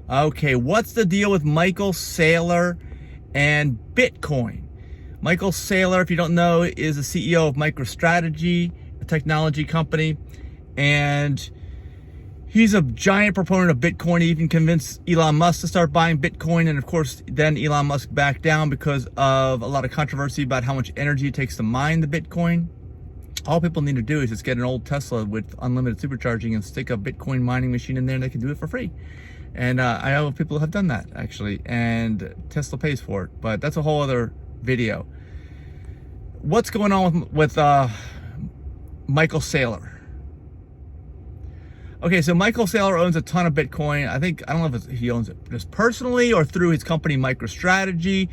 Okay, what's the deal with Michael Saylor and Bitcoin? Michael Saylor, if you don't know, is the CEO of MicroStrategy, a technology company, and he's a giant proponent of Bitcoin. He even convinced Elon Musk to start buying Bitcoin, and of course, then Elon Musk backed down because of a lot of controversy about how much energy it takes to mine the Bitcoin. All people need to do is just get an old Tesla with unlimited supercharging and stick a Bitcoin mining machine in there, and they can do it for free. And I know people have done that, actually, and Tesla pays for it, but that's a whole other video. What's going on with Michael Saylor? Okay, so Michael Saylor owns a ton of Bitcoin. I don't know if he owns it just personally or through his company MicroStrategy,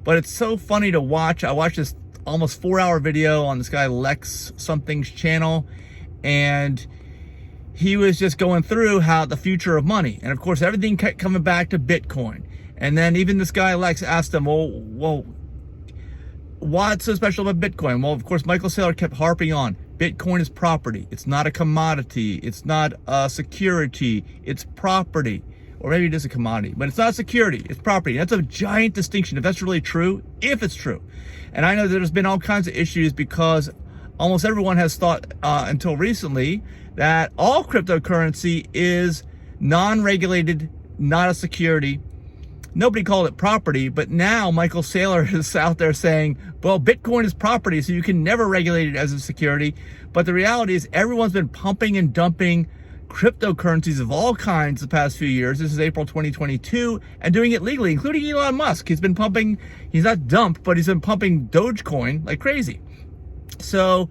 but it's so funny to watch. I watched this almost 4-hour video on this guy Lex something's channel, and he was just going through how the future of money, and of course everything kept coming back to Bitcoin. And then even this guy Lex asked him, well, what's so special about Bitcoin? Well, of course Michael Saylor kept harping on Bitcoin is property. It's not a commodity. It's not a security. It's property. Or maybe it is a commodity, but it's not a security. It's property. That's a giant distinction if that's really true, if it's true. And I know that there's been all kinds of issues because almost everyone has thought until recently that all cryptocurrency is non-regulated, not a security. Nobody called it property, but now Michael Saylor is out there saying, well, Bitcoin is property, so you can never regulate it as a security. But the reality is everyone's been pumping and dumping cryptocurrencies of all kinds the past few years. This is April 2022, and doing it legally, including Elon Musk. He's been pumping, he's not dumped, but he's been pumping Dogecoin like crazy. So,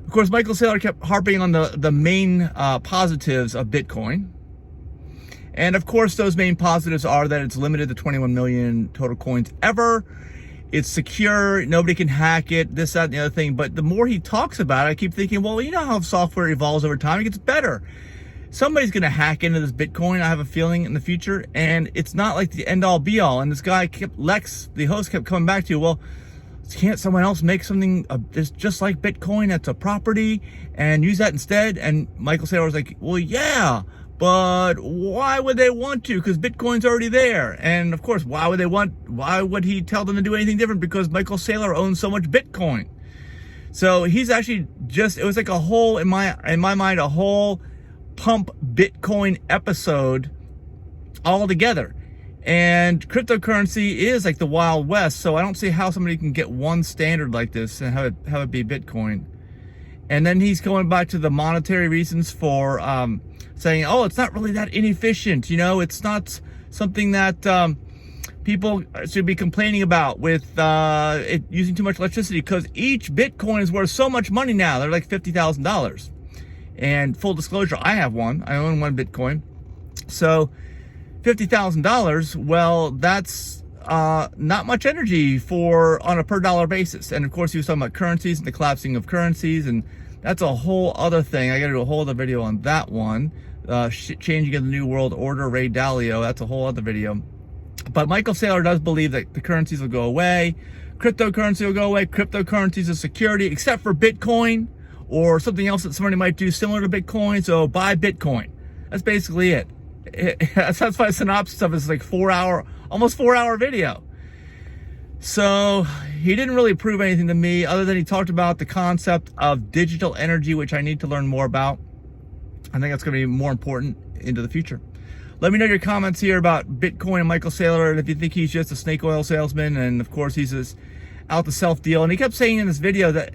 of course, Michael Saylor kept harping on the main positives of Bitcoin. And of course, those main positives are that it's limited to 21 million total coins ever. It's secure, nobody can hack it, this, that, and the other thing. But the more he talks about it, I keep thinking, well, you know how software evolves over time, it gets better. Somebody's gonna hack into this Bitcoin, I have a feeling, in the future, and it's not like the end all be all. And this guy Lex, the host, kept coming back to you, well, can't someone else make something just like Bitcoin that's a property and use that instead? And Michael Saylor was like, well, yeah, but why would they want to? Because Bitcoin's already there. And of course, why would he tell them to do anything different? Because Michael Saylor owns so much Bitcoin. So he's actually it was like a whole, in my mind, a whole pump Bitcoin episode all together. And cryptocurrency is like the Wild West, so I don't see how somebody can get one standard like this and have it be Bitcoin. And then he's going back to the monetary reasons for saying, oh, it's not really that inefficient. You know, it's not something that people should be complaining about with it using too much electricity, because each Bitcoin is worth so much money now. They're like $50,000. And full disclosure, I have one. I own one Bitcoin. So $50,000, well, that's not much energy on a per dollar basis. And of course, he was talking about currencies and the collapsing of currencies, and that's a whole other thing. I got to do a whole other video on that one. Changing of the New World Order, Ray Dalio, that's a whole other video. But Michael Saylor does believe that the currencies will go away. Cryptocurrency will go away. Cryptocurrency is a security, except for Bitcoin or something else that somebody might do similar to Bitcoin. So buy Bitcoin. That's basically it. That's why synopsis of it is like almost 4-hour video. So he didn't really prove anything to me, other than he talked about the concept of digital energy, which I need to learn more about. I think that's going to be more important into the future. Let me know your comments here about Bitcoin and Michael Saylor, and if you think he's just a snake oil salesman, and of course he's just out to self deal. And he kept saying in this video that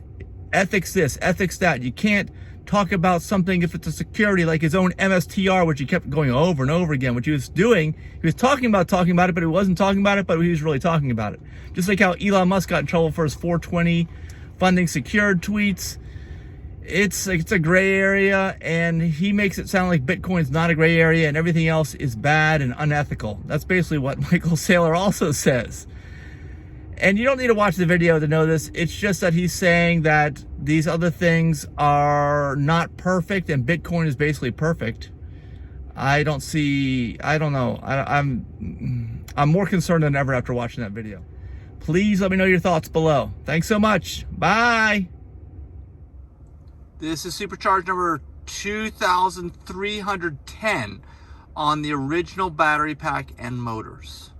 ethics this, ethics that. You can't talk about something if it's a security, like his own MSTR, which he kept going over and over again, which he was doing. He was talking about it, but he wasn't talking about it, but he was really talking about it. Just like how Elon Musk got in trouble for his 420 funding secured tweets. It's a gray area, and he makes it sound like Bitcoin's not a gray area and everything else is bad and unethical. That's basically what Michael Saylor also says. And you don't need to watch the video to know this. It's just that he's saying that these other things are not perfect and Bitcoin is basically perfect. I don't know. I'm more concerned than ever after watching that video. Please let me know your thoughts below. Thanks so much. Bye. This is Supercharge number 2310 on the original battery pack and motors.